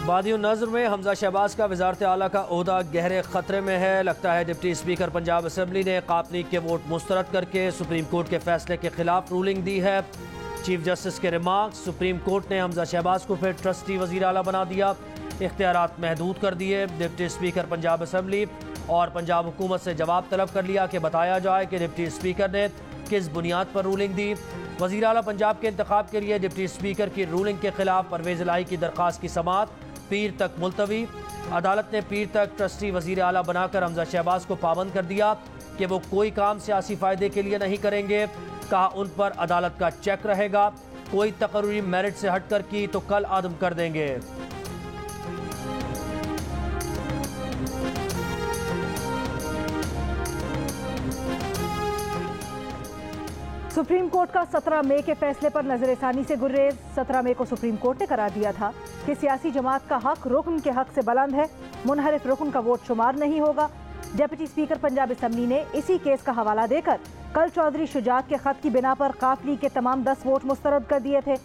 वादियुन नज़र में हमजा शहबाज का वज़ारत आला का ओहदा गहरे खतरे में है। लगता है डिप्टी स्पीकर पंजाब असम्बली ने काप लीग के वोट मुस्तरद करके सुप्रीम कोर्ट के फैसले के खिलाफ रूलिंग दी है। चीफ जस्टिस के रिमार्क्स, सुप्रीम कोर्ट ने हमजा शहबाज को फिर ट्रस्टी वज़ीर आला बना दिया, इख्तियारात महदूद कर दिए। डिप्टी स्पीकर पंजाब असम्बली और पंजाब हुकूमत से जवाब तलब कर लिया कि बताया जाए कि डिप्टी स्पीकर ने किस बुनियाद पर रूलिंग दी। वज़ीर आला पंजाब के इंतखाब के लिए डिप्टी स्पीकर की रूलिंग के खिलाफ परवेज़ इलाही की दरख्वास्त की समाअत पीर तक मुलतवी। अदालत ने पीर तक ट्रस्टी वज़ीर आला बनाकर हमजा शहबाज को पाबंद कर दिया कि वो कोई काम सियासी फ़ायदे के लिए नहीं करेंगे। कहा उन पर अदालत का चेक रहेगा, कोई तकर्री मेरिट से हटकर की तो कल आदम कर देंगे। सुप्रीम कोर्ट का 17 मई के फैसले पर नजरसानी से गुरेज। 17 मई को सुप्रीम कोर्ट ने करार दिया था कि सियासी जमात का हक रुकन के हक से बुलंद है, मुनहरिफ रुकन का वोट शुमार नहीं होगा। डिप्टी स्पीकर पंजाब असम्बली ने इसी केस का हवाला देकर कल चौधरी शुजात के खत की बिना पर काफ लीग के तमाम 10 वोट मुस्तरद कर दिए थे।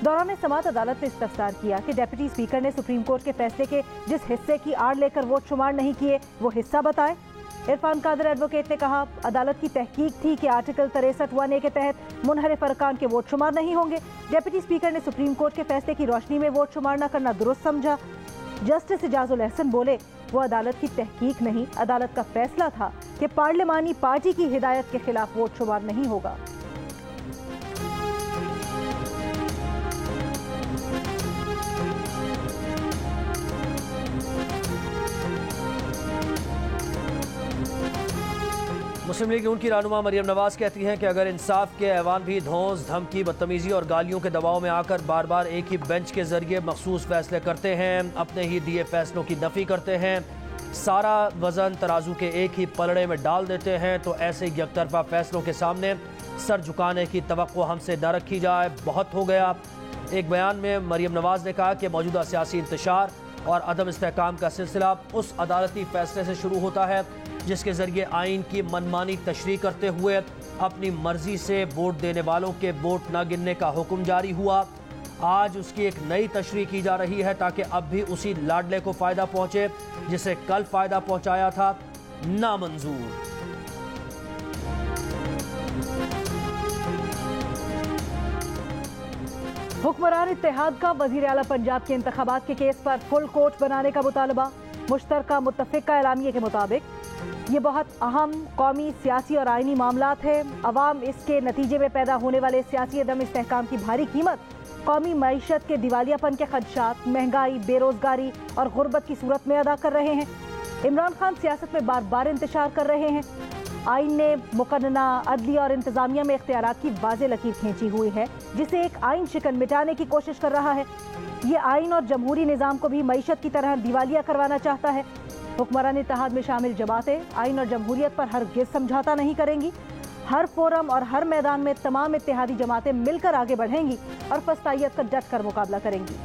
दौरान समाअत अदालत ने इस्तफसार किया कि डिप्टी स्पीकर ने सुप्रीम कोर्ट के फैसले के जिस हिस्से की आड़ लेकर वोट शुमार नहीं किए वो हिस्सा बताएं। इरफान कादर एडवोकेट ने कहा, अदालत की तहकीक थी कि आर्टिकल 63(1)(a) के तहत मुनहरिफ अरकान के वोट शुमार नहीं होंगे। डिप्टी स्पीकर ने सुप्रीम कोर्ट के फैसले की रोशनी में वोट शुमार न करना दुरुस्त समझा। जस्टिस इजाजुल एहसन बोले, वो अदालत की तहकीक नहीं, अदालत का फैसला था कि पार्लिमानी पार्टी की हिदायत के खिलाफ वोट शुमार नहीं होगा। मुस्लिम लीग नून की रहनुमा मरियम नवाज कहती हैं कि अगर इंसाफ के ऐवान भी धौंस, धमकी, बदतमीजी और गालियों के दबाव में आकर बार बार एक ही बेंच के जरिए मखसूस फैसले करते हैं, अपने ही दिए फैसलों की नफी करते हैं, सारा वजन तराजू के एक ही पलड़े में डाल देते हैं, तो ऐसे यकतरफा फैसलों के सामने सर झुकाने की तवक्को हमसे न रखी जाए, बहुत हो गया। एक बयान में मरियम नवाज ने कहा कि मौजूदा सियासी इंतशार और अदम इस्तेहकाम का सिलसिला उस अदालती फैसले से शुरू होता है जिसके जरिए आइन की मनमानी तशरीह करते हुए अपनी मर्जी से वोट देने वालों के वोट न गिनने का हुक्म जारी हुआ। आज उसकी एक नई तशरीह की जा रही है ताकि अब भी उसी लाडले को फ़ायदा पहुंचे जिसे कल फ़ायदा पहुंचाया था। नामंजूर। हुक्मरान इत्तेहाद का वज़ीर आला पंजाब के इंतखाबात के केस पर फुल कोर्ट बनाने का मुतालबा। मुश्तरका मुत्तफ़िका एलामिया के मुताबिक ये बहुत अहम कौमी, सियासी और आइनी मामलात है। अवाम इसके नतीजे में पैदा होने वाले सियासी अदम इस्तेहकाम की भारी कीमत कौमी मईशत के दिवालियापन के खदशात, महंगाई, बेरोजगारी और गुर्बत की सूरत में अदा कर रहे हैं। इमरान खान सियासत में बार बार इंतशार कर रहे हैं। आइन ने मुकन्ना अदलिया और इंतजामिया में इख्तियारात की वाज़ेह लकीर खींची हुई है जिसे एक आइन शिकन मिटाने की कोशिश कर रहा है। ये आइन और जमहूरी निज़ाम को भी मईशत की तरह दिवालिया करवाना चाहता है। हुक्मरान इत्तेहाद में शामिल जमातें आइन और जमहूरियत पर हरगिज़ समझौता नहीं करेंगी। हर फोरम और हर मैदान में तमाम इत्तेहादी जमातें मिलकर आगे बढ़ेंगी और फस्तायत का डट कर मुकाबला करेंगी।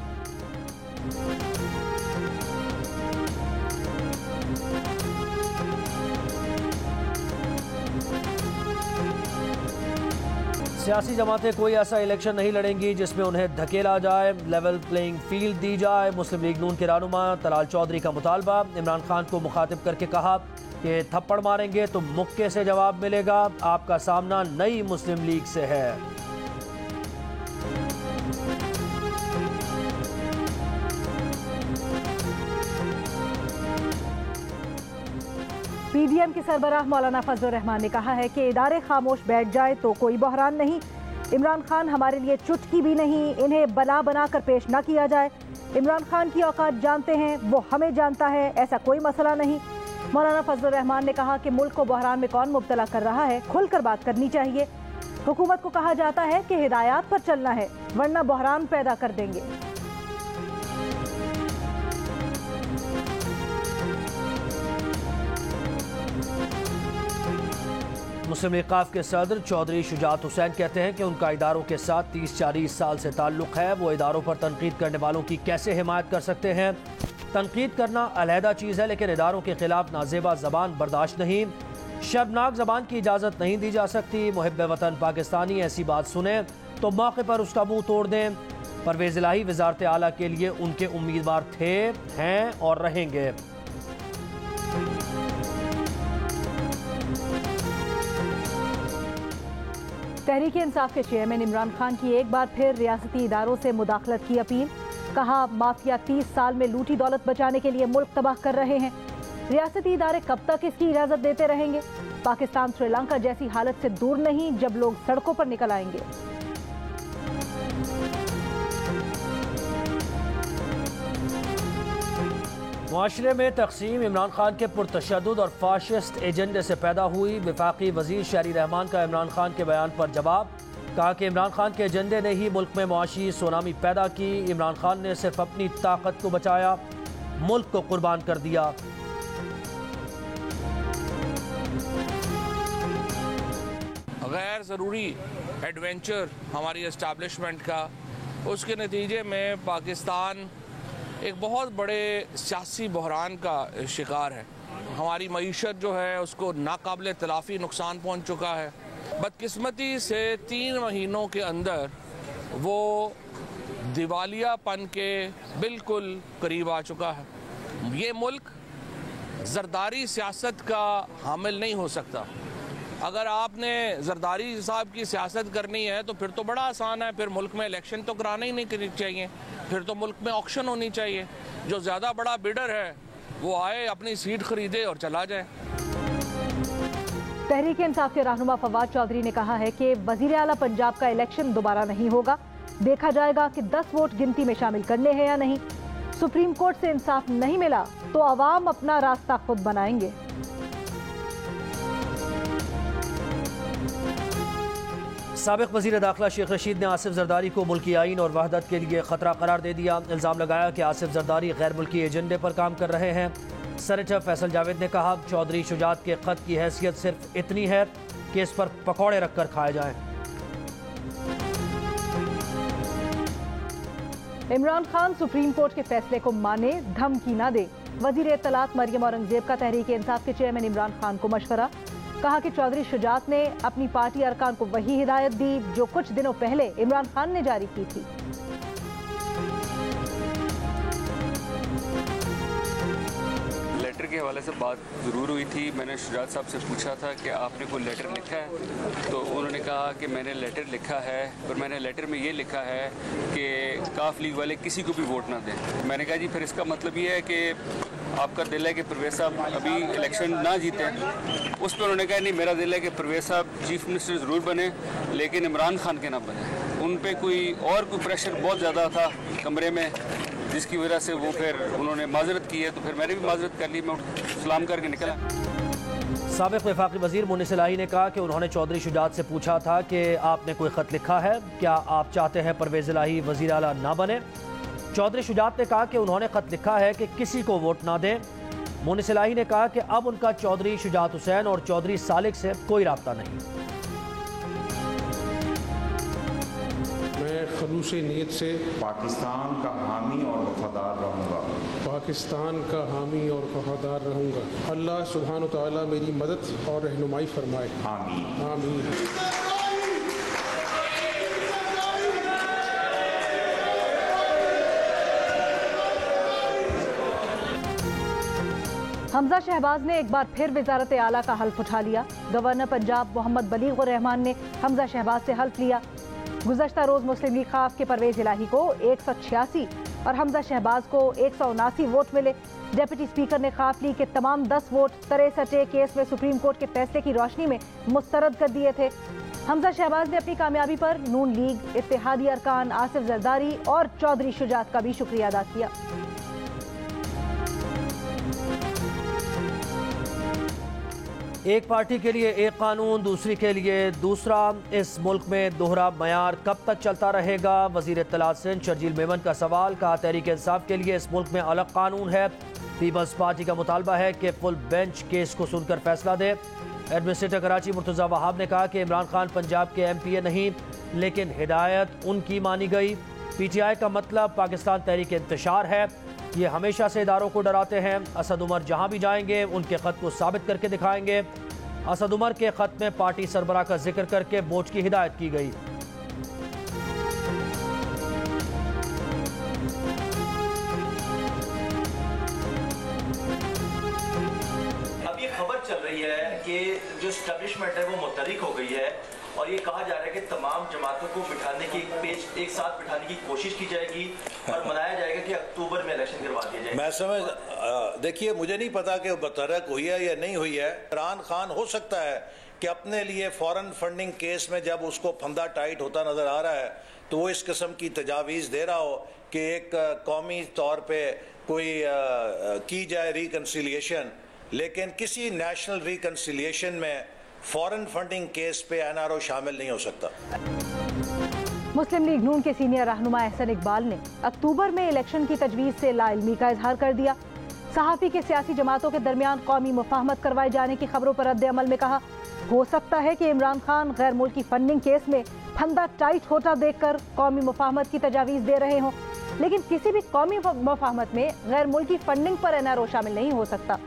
सियासी जमातें कोई ऐसा इलेक्शन नहीं लड़ेंगी जिसमें उन्हें धकेला जाए, लेवल प्लेइंग फील्ड दी जाए। मुस्लिम लीग नून के रहनुमा तलाल चौधरी का मुतालबा। इमरान खान को मुखातिब करके कहा कि थप्पड़ मारेंगे तो मुक्के से जवाब मिलेगा, आपका सामना नई मुस्लिम लीग से है। पीडीएम के सरबराह मौलाना फजलुर रहमान ने कहा है कि इदारे खामोश बैठ जाए तो कोई बहरान नहीं। इमरान खान हमारे लिए चुटकी भी नहीं, इन्हें बला बनाकर पेश न किया जाए। इमरान खान की औकात जानते हैं, वो हमें जानता है, ऐसा कोई मसला नहीं। मौलाना फजलुर रहमान ने कहा कि मुल्क को बहरान में कौन मुब्तला कर रहा है, खुलकर बात करनी चाहिए। हुकूमत को कहा जाता है कि हिदायत पर चलना है वरना बहरान पैदा कर देंगे। मुस्लिम लीग काफ के सदर चौधरी शुजात हुसैन कहते हैं कि उनका इदारों के साथ 30-40 साल से ताल्लुक़ है। वो इदारों पर तनकीद करने वालों की कैसे हिमायत कर सकते हैं। तनकीद करना अलहदा चीज़ है लेकिन इदारों के खिलाफ नाजेबा ज़बान बर्दाश्त नहीं। शर्मनाक ज़बान की इजाज़त नहीं दी जा सकती। मुहिब्बे वतन पाकिस्तानी ऐसी बात सुने तो मौके पर उसका मुंह तोड़ दें। परवेज़ इलाही वज़ारत आला के लिए उनके उम्मीदवार थे, हैं और रहेंगे। तहरीक-ए-इंसाफ के चेयरमैन इमरान खान की एक बार फिर रियासती इदारों से मुदाखलत की अपील। कहा, माफिया 30 साल में लूटी दौलत बचाने के लिए मुल्क तबाह कर रहे हैं। रियासती इदारे कब तक इसकी इजाजत देते रहेंगे? पाकिस्तान श्रीलंका जैसी हालत से दूर नहीं जब लोग सड़कों पर निकल आएंगे। मुआशरे में तकसीम इमरान खान के पुरतशद्दुद और फाशिस्ट एजेंडे से पैदा हुई। वफाकी वजीर शहरी रहमान का इमरान खान के बयान पर जवाब। कहा कि इमरान खान के एजेंडे ने ही मुल्क में मुआशी सुनामी पैदा की। इमरान खान ने सिर्फ अपनी ताकत को बचाया, मुल्क को कुर्बान कर दिया। गैर ज़रूरी एडवेंचर हमारी एस्टैब्लिशमेंट का, उसके नतीजे में पाकिस्तान एक बहुत बड़े सियासी बहरान का शिकार है। हमारी मईशत जो है उसको नाकाबिल तलाफ़ी नुकसान पहुंच चुका है। बदकिस्मती से 3 महीनों के अंदर वो दिवालियापन के बिल्कुल करीब आ चुका है। ये मुल्क जरदारी सियासत का हामिल नहीं हो सकता। अगर आपने जरदारी साहब की सियासत करनी है तो फिर तो बड़ा आसान है, फिर मुल्क में इलेक्शन तो कराना ही नहीं चाहिए, फिर तो मुल्क में ऑक्शन होनी चाहिए। जो ज़्यादा बड़ा बिडर है वो आए, अपनी सीट खरीदे और चला जाए। तहरीक इंसाफ के रहनुमा फवाद चौधरी ने कहा है कि वजीर आला पंजाब का इलेक्शन दोबारा नहीं होगा, देखा जाएगा कि 10 वोट गिनती में शामिल करने हैं या नहीं। सुप्रीम कोर्ट से इंसाफ नहीं मिला तो अवाम अपना रास्ता खुद बनाएंगे। साबिक वज़ीर दाखिला शेख रशीद ने आसिफ जरदारी को मुल्की आइन और वहदत के लिए खतरा करार दे दिया। इल्ज़ाम लगाया कि आसिफ जरदारी गैर मुल्की एजेंडे पर काम कर रहे हैं। सेनेटर फैसल जावेद ने कहा, चौधरी शुजात के खत की हैसियत सिर्फ इतनी है कि इस पर पकौड़े रखकर खाए जाएं। इमरान खान सुप्रीम कोर्ट के फैसले को माने, धमकी न दे। वजीर इत्तलात मरियम औरंगजेब का तहरीक इंसाफ के चेयरमैन इमरान खान को मशवरा। कहा कि चौधरी शुजात ने अपनी पार्टी अरकान को वही हिदायत दी जो कुछ दिनों पहले इमरान खान ने जारी की थी। लेटर के हवाले से बात ज़रूर हुई थी। मैंने शुजात साहब से पूछा था कि आपने कोई लेटर लिखा है, तो उन्होंने कहा कि मैंने लेटर लिखा है और मैंने लेटर में ये लिखा है कि काफ लीग वाले किसी को भी वोट ना दें। मैंने कहा जी फिर इसका मतलब ये है कि आपका दिल है कि परवेज़ साहब अभी इलेक्शन ना जीते। उस पर उन्होंने कहा नहीं, मेरा दिल है कि परवेज़ साहब चीफ मिनिस्टर ज़रूर बने लेकिन इमरान खान के ना बने। उन पर कोई प्रेशर बहुत ज़्यादा था कमरे में, जिसकी वजह से वो फिर उन्होंने माजरत की है, तो फिर मैंने भी माजरत कर ली, मैं सलाम करके निकला। साबिक वफाकी वजीर मुनिस इलाही ने कहा कि उन्होंने चौधरी शुजात से पूछा था कि आपने कोई ख़त लिखा है, क्या आप चाहते हैं परवेज़ इलाही वज़ीर आला ना बने। चौधरी शुजात ने कहा कि उन्होंने ख़त लिखा है कि किसी को वोट ना दें। मुनिस इलाही ने कहा कि अब उनका चौधरी शुजात हुसैन और चौधरी सालिक से कोई राब्ता नहीं। मैं खलूस नीयत से पाकिस्तान का हामी और वफादार रहूँगा। पाकिस्तान का हामी और वफादार रहूँगा। अल्लाह सुब्हान व तआला मेरी मदद और रहनुमाई फरमाए। आमीन। आमीन। हमजा शहबाज ने एक बार फिर वजारत आला का हल्फ उठा लिया। गवर्नर पंजाब मोहम्मद बलीग रहमान ने हमजा शहबाज से हल्फ लिया। गुज़श्ता रोज मुस्लिम लीग खाफ के परवेज़ इलाही को 186 और हमजा शहबाज को 179 वोट मिले। डेप्यूटी स्पीकर ने खाफ लीग के तमाम 10 वोट 63 केस में सुप्रीम कोर्ट के फैसले की रोशनी में मुस्तरद कर दिए थे। हमजा शहबाज ने अपनी कामयाबी पर नून लीग, इत्तेहादी अरकान आसिफ जरदारी और चौधरी शुजात का भी शुक्रिया अदा किया। एक पार्टी के लिए एक कानून, दूसरी के लिए दूसरा। इस मुल्क में दोहरा मयार कब तक चलता रहेगा? वजीर इत्तलात सिंध शर्जील मेमन का सवाल। कहा, तहरीक इंसाफ के लिए इस मुल्क में अलग कानून है। पीपल्स पार्टी का मुतालबा है कि फुल बेंच केस को सुनकर फैसला दे। एडमिनिस्ट्रेटर कराची मुर्तज़ा वहाब ने कहा कि इमरान खान पंजाब के MPA नहीं, लेकिन हिदायत उनकी मानी गई। PTI का मतलब पाकिस्तान तहरीक इंतशार है। ये हमेशा से इदारों को डराते हैं। असद उमर जहां भी जाएंगे उनके खत को साबित करके दिखाएंगे। असद उमर के खत में पार्टी सरबराह का जिक्र करके वोट की हिदायत की गई। खबर चल रही है कि जो एस्टेब्लिशमेंट है वो मुतहरिक हो गई है और ये कहा जा रहा है कि तमाम जमातों को बिठाने की एक साथ बिठाने की कोशिश की जाएगी और मनाया जाएगा कि अक्टूबर में इलेक्शन करवा दिया जाएगा। मैं समझ देखिए, मुझे नहीं पता कि मुतहरक हुई है या नहीं हुई है। इमरान खान हो सकता है कि अपने लिए फॉरेन फंडिंग केस में जब उसको फंदा टाइट होता नजर आ रहा है तो वो इस किस्म की तजावीज़ दे रहा हो कि एक कौमी तौर पे कोई की जाए रिकन्सिलिएशन, लेकिन किसी नेशनल रिकन्सिलिएशन में फॉरेन फंडिंग केस पे एनआरओ शामिल नहीं हो सकता। मुस्लिम लीग नून के सीनियर रहनुमा एहसन इकबाल ने अक्टूबर में इलेक्शन की तजवीज़ से लाइल्मी का इजहार कर दिया। सहाफ़ी के सियासी जमातों के दरमियान कौमी मुफाहमत करवाए जाने की खबरों पर रद्द अमल में कहा, हो सकता है कि इमरान खान गैर मुल्की फंडिंग केस में फंदा टाइट होता देखकर कौमी मुफाहमत की तजावीज़ दे रहे हों, लेकिन किसी भी कौमी मुफाहमत में गैर मुल्की फंडिंग पर एनआरओ शामिल नहीं हो सकता।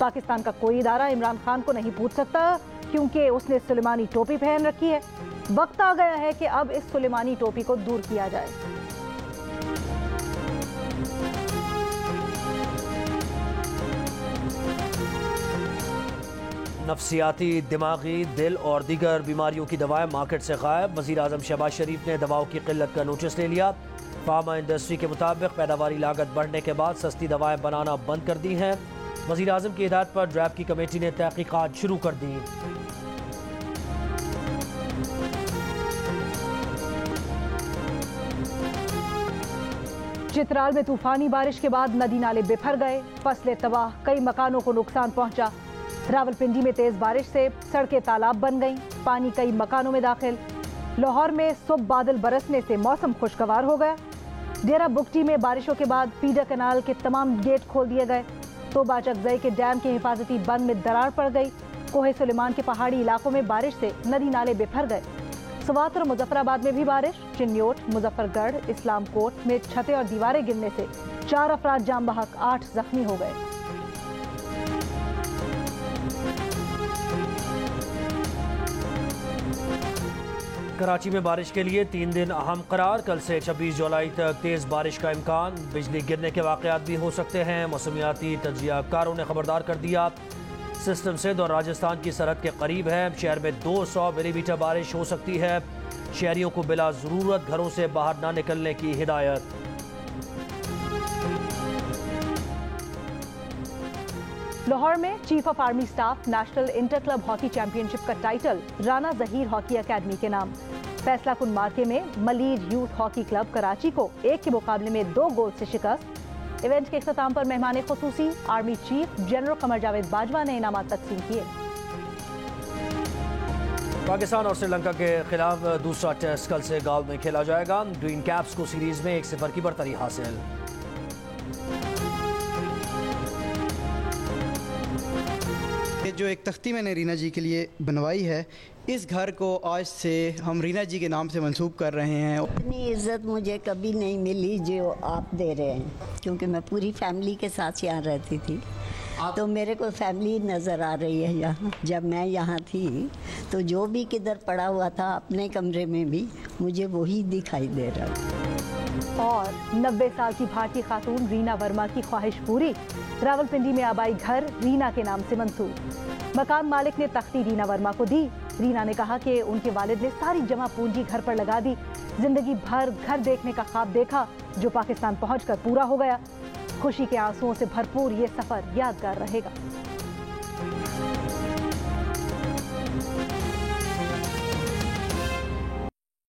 पाकिस्तान का कोई इदारा इमरान खान को नहीं पूछ सकता क्योंकि उसने सुलेमानी टोपी पहन रखी है। वक्त आ गया है कि अब इस सुलेमानी टोपी को दूर किया जाए। नफसियाती, दिमागी, दिल और दीगर बीमारियों की दवाएं मार्केट से गायब। वज़ीर आज़म शहबाज शरीफ ने दवाओं की किल्लत का नोटिस ले लिया। फार्मा इंडस्ट्री के मुताबिक पैदावारी लागत बढ़ने के बाद सस्ती दवाएं बनाना बंद कर दी हैं। वज़ीर आज़म की हिदायत पर ड्रैब की कमेटी ने तहकीकात शुरू कर दी। चित्राल में तूफानी बारिश के बाद नदी नाले बिफर गए, फसलें तबाह, कई मकानों को नुकसान पहुंचा। रावलपिंडी में तेज बारिश से सड़कें तालाब बन गईं, पानी कई मकानों में दाखिल। लाहौर में सुबह बादल बरसने से मौसम खुशगवार हो गया। डेरा बुगटी में बारिशों के बाद फीडर कैनाल के तमाम गेट खोल दिए गए। तोबा चकजई के डैम के हिफाजती बंद में दरार पड़ गई। कोहे सुलेमान के पहाड़ी इलाकों में बारिश से नदी नाले बिफर गए। सवात और मुजफ्फराबाद में भी बारिश। चिन्योट, मुजफ्फरगढ़, इस्लामकोट में छतें और दीवारें गिरने से 4 अफराद जाम बहक, 8 जख्मी हो गए। कराची में बारिश के लिए 3 दिन अहम करार। कल से 26 जुलाई तक तेज बारिश का इम्कान। बिजली गिरने के वाक़यात भी हो सकते हैं। मौसमियाती तजियाकारों ने खबरदार कर दिया। सिस्टम सिंध और राजस्थान की सरहद के करीब है। शहर में 200 मिलीमीटर बारिश हो सकती है। शहरियों को बिला ज़रूरत घरों से बाहर ना निकलने की हिदायत। लाहौर में chief of army staff national inter club hockey championship का title Rana Zaheer hockey academy के नाम। फैसला कुन मार्के में Malir youth hockey club Karachi को 1 के मुकाबले में 2 गोल से शिकस्त। इवेंट के इख्तिताम पर मेहमान खुसूसी army chief general Qamar Javed Bajwa ने इनामात तकसीम किए। पाकिस्तान और श्रीलंका के खिलाफ दूसरा टेस्ट कल से गांव में खेला जाएगा। ग्रीन कैप्स को सीरीज में 1-0 की बरतरी हासिल। जो एक तख्ती मैंने रीना जी के लिए बनवाई है, इस घर को आज से हम रीना जी के नाम से मंसूब कर रहे हैं। इतनी इज्जत मुझे कभी नहीं मिली जो आप दे रहे हैं, क्योंकि मैं पूरी फैमिली के साथ यहाँ रहती थी, तो मेरे को फैमिली नज़र आ रही है यहाँ। जब मैं यहाँ थी तो जो भी किधर पड़ा हुआ था अपने कमरे में भी मुझे वही दिखाई दे रहा। और 90 साल की भारतीय खातून रीना वर्मा की ख्वाहिश पूरी। रावलपिंडी में आबाई घर रीना के नाम से मंसूब। मकान मालिक ने तख्ती रीना वर्मा को दी। रीना ने कहा कि उनके वालिद ने सारी जमा पूंजी घर पर लगा दी। जिंदगी भर घर देखने का ख्वाब देखा जो पाकिस्तान पहुंचकर पूरा हो गया। खुशी के आंसुओं से भरपूर ये सफर यादगार रहेगा।